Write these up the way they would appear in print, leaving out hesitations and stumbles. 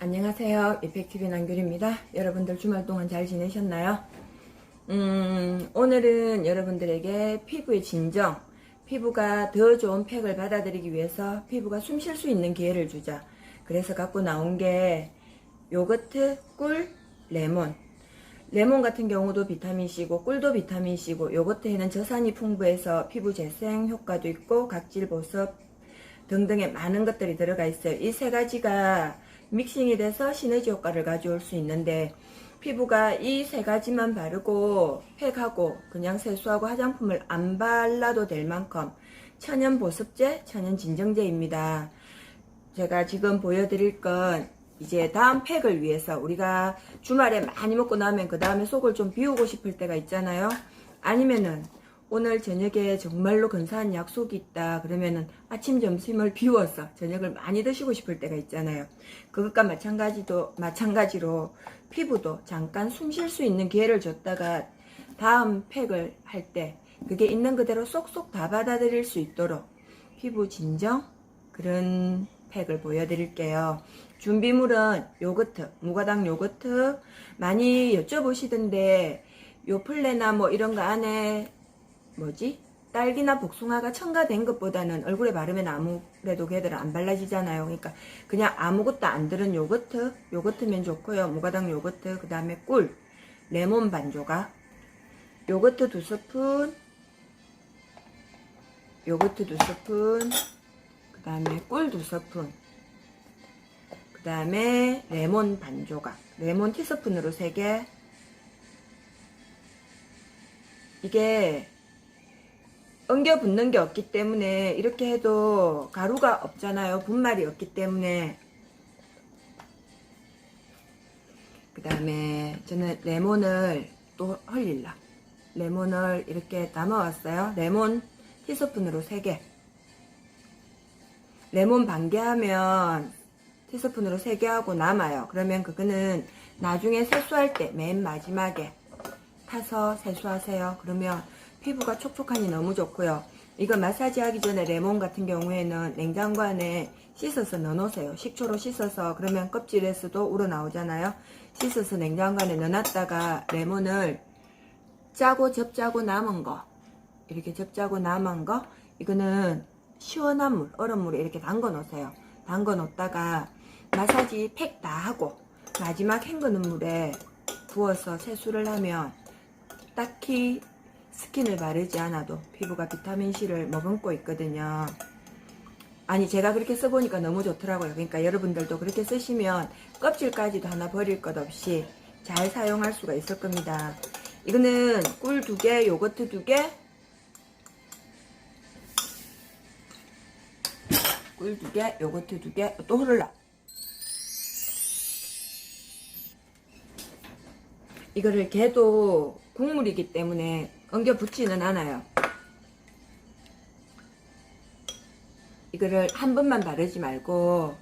안녕하세요. 이펙티브 남규리입니다. 여러분들 주말 동안 잘 지내셨나요? 오늘은 여러분들에게 피부의 진정, 피부가 더 좋은 팩을 받아들이기 위해서 피부가 숨 쉴 수 있는 기회를 주자. 그래서 갖고 나온 게 요거트, 꿀, 레몬. 레몬 같은 경우도 비타민C고 꿀도 비타민C고 요거트에는 저산이 풍부해서 피부 재생 효과도 있고 각질 보습 등등의 많은 것들이 들어가 있어요. 이 세 가지가 믹싱이 돼서 시너지 효과를 가져올 수 있는데 피부가 이 세 가지만 바르고 팩하고 그냥 세수하고 화장품을 안 발라도 될 만큼 천연 보습제, 천연 진정제입니다. 제가 지금 보여드릴 건 이제 다음 팩을 위해서 우리가 주말에 많이 먹고 나면 그 다음에 속을 좀 비우고 싶을 때가 있잖아요. 아니면은 오늘 저녁에 정말로 근사한 약속이 있다 그러면은 아침 점심을 비워서 저녁을 많이 드시고 싶을 때가 있잖아요. 그것과 마찬가지로 피부도 잠깐 숨 쉴 수 있는 기회를 줬다가 다음 팩을 할 때 그게 있는 그대로 쏙쏙 다 받아들일 수 있도록 피부 진정 그런 팩을 보여드릴게요. 준비물은 요거트, 무가당 요거트 많이 여쭤보시던데 요플레나 뭐 이런 거 안에 딸기나 복숭아가 첨가된 것보다는 얼굴에 바르면 아무래도 걔들은 안 발라지잖아요. 그러니까 그냥 아무것도 안 들은 요거트면 좋고요. 무가당 요거트, 그 다음에 꿀, 레몬 반 조각, 요거트 2스푼, 요거트 2스푼, 그 다음에 꿀 2스푼, 그 다음에 레몬 반 조각, 레몬 티스푼으로 3개. 이게 엉겨 붙는 게 없기 때문에 이렇게 해도 가루가 없잖아요. 분말이 없기 때문에. 그 다음에 저는 레몬을 또 흘릴라. 레몬을 이렇게 담아왔어요. 레몬 티스푼으로 3개. 레몬 반 개 하면 티스푼으로 3개 하고 남아요. 그러면 그거는 나중에 세수할 때 맨 마지막에 타서 세수하세요. 그러면 피부가 촉촉하니 너무 좋고요. 이거 마사지 하기 전에 레몬 같은 경우에는 냉장고 안에 씻어서 넣어놓으세요. 식초로 씻어서. 그러면 껍질에서도 우러나오잖아요. 씻어서 냉장고 안에 넣어놨다가 레몬을 짜고 접자고 남은 거, 이렇게 접자고 남은 거, 이거는 시원한 물, 얼음 물에 이렇게 담궈 놓으세요. 담궈 놓다가 마사지 팩 다 하고 마지막 헹구는 물에 부어서 세수를 하면 딱히 스킨을 바르지 않아도 피부가 비타민C를 머금고 있거든요. 아니 제가 그렇게 써보니까 너무 좋더라고요. 그러니까 여러분들도 그렇게 쓰시면 껍질까지도 하나 버릴 것 없이 잘 사용할 수가 있을 겁니다. 이거는 꿀 2개, 요거트 2개, 꿀 2개, 요거트 2개, 또 흐를라. 이거를 걔도 국물이기 때문에 엉겨 붙지는 않아요. 이거를 한 번만 바르지 말고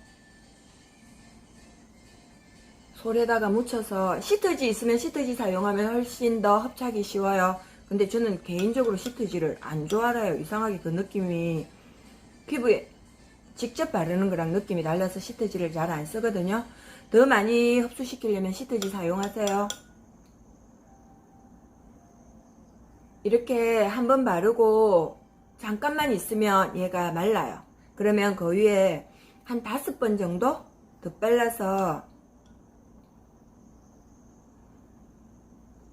솔에다가 묻혀서 시트지 있으면 시트지 사용하면 훨씬 더 흡착이 쉬워요. 근데 저는 개인적으로 시트지를 안 좋아해요. 이상하게 그 느낌이 피부에 직접 바르는 거랑 느낌이 달라서 시트지를 잘 안 쓰거든요. 더 많이 흡수시키려면 시트지 사용하세요. 이렇게 한번 바르고 잠깐만 있으면 얘가 말라요. 그러면 그 위에 한 5번 정도 덧발라서,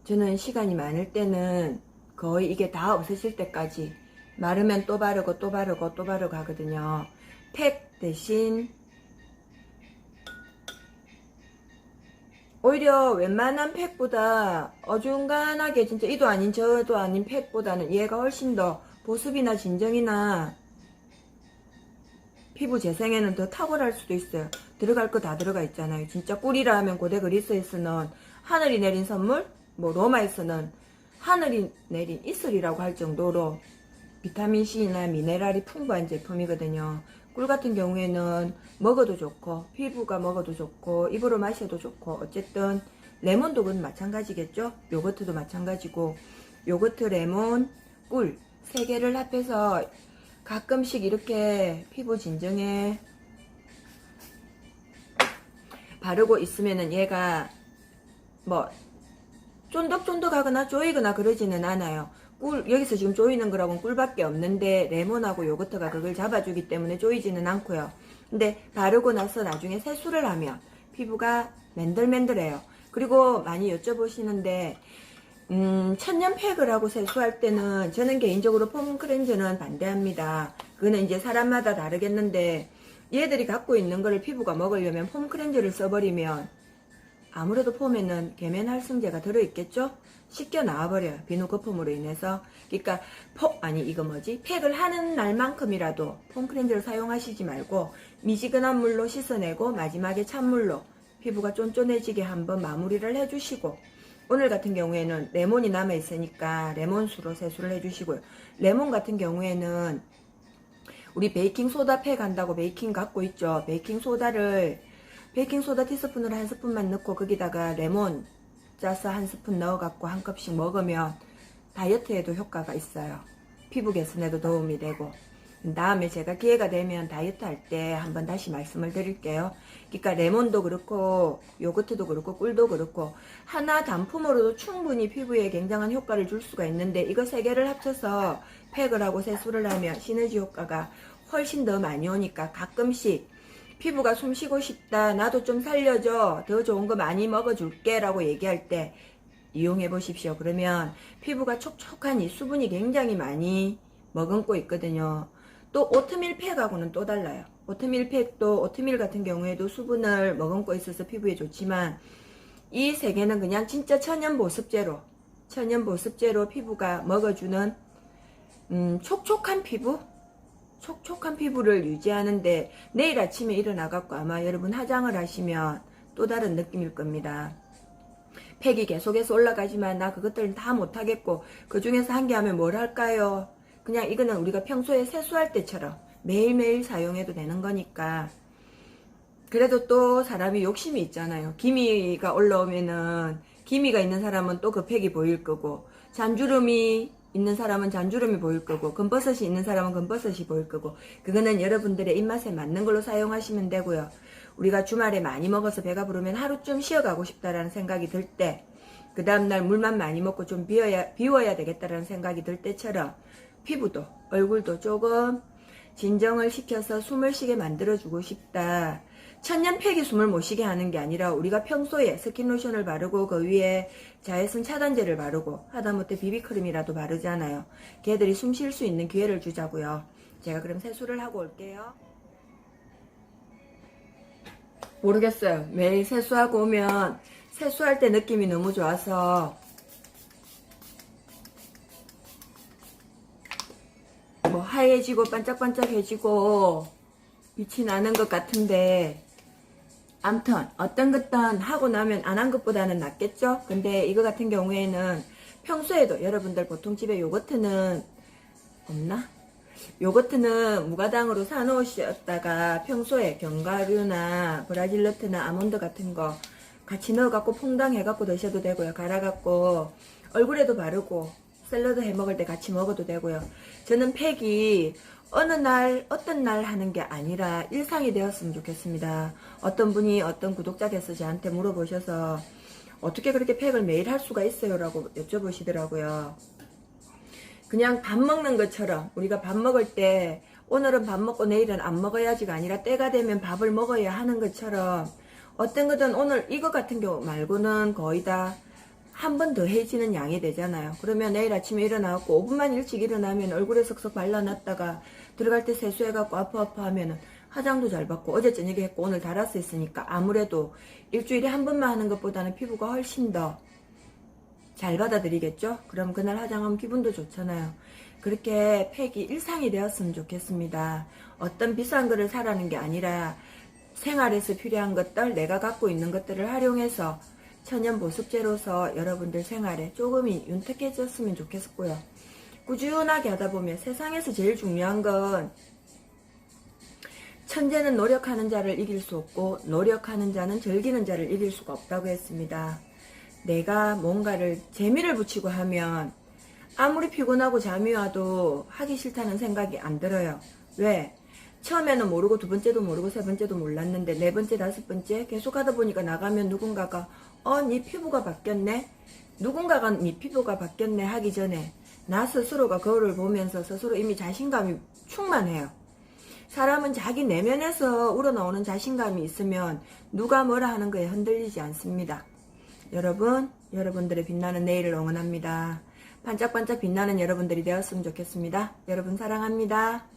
저는 시간이 많을 때는 거의 이게 다 없어질 때까지 마르면 또 바르고 또 바르고 또 바르고 하거든요. 팩 대신 오히려 웬만한 팩보다 어중간하게 진짜 이도 아닌 저도 아닌 팩보다는 얘가 훨씬 더 보습이나 진정이나 피부 재생에는 더 탁월할 수도 있어요. 들어갈 거 다 들어가 있잖아요. 진짜 꿀이라 하면 고대 그리스에서는 하늘이 내린 선물, 뭐 로마에서는 하늘이 내린 이슬이라고 할 정도로 비타민C나 미네랄이 풍부한 제품이거든요. 꿀 같은 경우에는 먹어도 좋고 피부가 먹어도 좋고 입으로 마셔도 좋고, 어쨌든 레몬도 그건 마찬가지겠죠. 요거트도 마찬가지고, 요거트, 레몬, 꿀 3개를 합해서 가끔씩 이렇게 피부 진정에 바르고 있으면은 얘가 뭐 쫀득쫀득하거나 조이거나 그러지는 않아요. 여기서 지금 조이는 거라고는 꿀밖에 없는데 레몬하고 요거트가 그걸 잡아주기 때문에 조이지는 않고요. 근데 바르고 나서 나중에 세수를 하면 피부가 맨들맨들해요. 그리고 많이 여쭤보시는데 천년팩을 하고 세수할 때는 저는 개인적으로 폼 클렌저는 반대합니다. 그거는 이제 사람마다 다르겠는데 얘들이 갖고 있는 거를 피부가 먹으려면 폼 클렌저를 써버리면 아무래도 폼에는 계면활성제가 들어있겠죠? 씻겨 나와버려요. 비누 거품으로 인해서. 그러니까 팩을 하는 날만큼이라도 폼 클렌저를 사용하시지 말고 미지근한 물로 씻어내고 마지막에 찬물로 피부가 쫀쫀해지게 한번 마무리를 해주시고, 오늘 같은 경우에는 레몬이 남아있으니까 레몬수로 세수를 해주시고요. 레몬 같은 경우에는 우리 베이킹소다 팩 한다고 베이킹 갖고 있죠. 베이킹소다 티스푼으로 한 스푼만 넣고 거기다가 레몬 짜서 한 스푼 넣어갖고 한 컵씩 먹으면 다이어트에도 효과가 있어요. 피부 개선에도 도움이 되고. 다음에 제가 기회가 되면 다이어트 할 때 한번 다시 말씀을 드릴게요. 그러니까 레몬도 그렇고 요거트도 그렇고 꿀도 그렇고 하나 단품으로도 충분히 피부에 굉장한 효과를 줄 수가 있는데 이거 세 개를 합쳐서 팩을 하고 세수를 하면 시너지 효과가 훨씬 더 많이 오니까 가끔씩 피부가 숨 쉬고 싶다, 나도 좀 살려줘, 더 좋은 거 많이 먹어줄게 라고 얘기할 때 이용해 보십시오. 그러면 피부가 촉촉하니 수분이 굉장히 많이 머금고 있거든요. 또 오트밀 팩하고는 또 달라요. 오트밀 팩도 오트밀 같은 경우에도 수분을 머금고 있어서 피부에 좋지만 이 세 개는 그냥 진짜 천연 보습제로 피부가 먹어주는 촉촉한 피부를 유지하는데 내일 아침에 일어나갖고 아마 여러분 화장을 하시면 또 다른 느낌일 겁니다. 팩이 계속해서 올라가지만 나 그것들은 다 못하겠고 그 중에서 한 개 하면 뭘 할까요? 그냥 이거는 우리가 평소에 세수할 때처럼 매일매일 사용해도 되는 거니까. 그래도 또 사람이 욕심이 있잖아요. 기미가 올라오면은 기미가 있는 사람은 또 그 팩이 보일 거고 잔주름이 있는 사람은 잔주름이 보일 거고 금버섯이 있는 사람은 금버섯이 보일 거고 그거는 여러분들의 입맛에 맞는 걸로 사용하시면 되고요. 우리가 주말에 많이 먹어서 배가 부르면 하루쯤 쉬어가고 싶다라는 생각이 들 때, 그 다음날 물만 많이 먹고 좀 비워야 되겠다라는 생각이 들 때처럼 피부도 얼굴도 조금 진정을 시켜서 숨을 쉬게 만들어주고 싶다. 천년팩이 숨을 못 쉬게 하는 게 아니라 우리가 평소에 스킨로션을 바르고 그 위에 자외선 차단제를 바르고 하다못해 비비크림이라도 바르잖아요. 걔들이 숨 쉴 수 있는 기회를 주자고요. 제가 그럼 세수를 하고 올게요. 모르겠어요. 매일 세수하고 오면 세수할 때 느낌이 너무 좋아서 뭐 하얘지고 반짝반짝해지고 빛이 나는 것 같은데 암튼 어떤 것든 하고 나면 안 한 것보다는 낫겠죠? 근데 이거 같은 경우에는 평소에도 여러분들 보통 집에 요거트는 없나? 요거트는 무가당으로 사놓으셨다가 평소에 견과류나 브라질너트나 아몬드 같은 거 같이 넣어갖고 퐁당해갖고 드셔도 되고요. 갈아갖고 얼굴에도 바르고 샐러드 해먹을 때 같이 먹어도 되고요. 저는 팩이 어느 날 어떤 날 하는 게 아니라 일상이 되었으면 좋겠습니다. 어떤 분이 어떤 구독자께서 저한테 물어보셔서 어떻게 그렇게 팩을 매일 할 수가 있어요? 라고 여쭤보시더라고요. 그냥 밥 먹는 것처럼 우리가 밥 먹을 때 오늘은 밥 먹고 내일은 안 먹어야지가 아니라 때가 되면 밥을 먹어야 하는 것처럼 어떤 거든 오늘 이거 같은 경우 말고는 거의 다 한 번 더 해지는 양이 되잖아요. 그러면 내일 아침에 일어나고 5분만 일찍 일어나면 얼굴에 석석 발라놨다가 들어갈 때 세수해갖고 아파 하면은 화장도 잘 받고 어제 저녁에 했고 오늘 달아서 했으니까 아무래도 일주일에 한 번만 하는 것보다는 피부가 훨씬 더 잘 받아들이겠죠? 그럼 그날 화장하면 기분도 좋잖아요. 그렇게 팩이 일상이 되었으면 좋겠습니다. 어떤 비싼 거를 사라는 게 아니라 생활에서 필요한 것들, 내가 갖고 있는 것들을 활용해서 천연 보습제로서 여러분들 생활에 조금이 윤택해졌으면 좋겠고요. 꾸준하게 하다 보면 세상에서 제일 중요한 건 천재는 노력하는 자를 이길 수 없고 노력하는 자는 즐기는 자를 이길 수가 없다고 했습니다. 내가 뭔가를 재미를 붙이고 하면 아무리 피곤하고 잠이 와도 하기 싫다는 생각이 안 들어요. 왜? 처음에는 모르고 두 번째도 모르고 세 번째도 몰랐는데 네 번째, 다섯 번째 계속 하다 보니까 나가면 누군가가 네 피부가 바뀌었네? 누군가가 네 피부가 바뀌었네 하기 전에 나 스스로가 거울을 보면서 스스로 이미 자신감이 충만해요. 사람은 자기 내면에서 우러나오는 자신감이 있으면 누가 뭐라 하는 거에 흔들리지 않습니다. 여러분, 여러분들의 빛나는 내일을 응원합니다. 반짝반짝 빛나는 여러분들이 되었으면 좋겠습니다. 여러분 사랑합니다.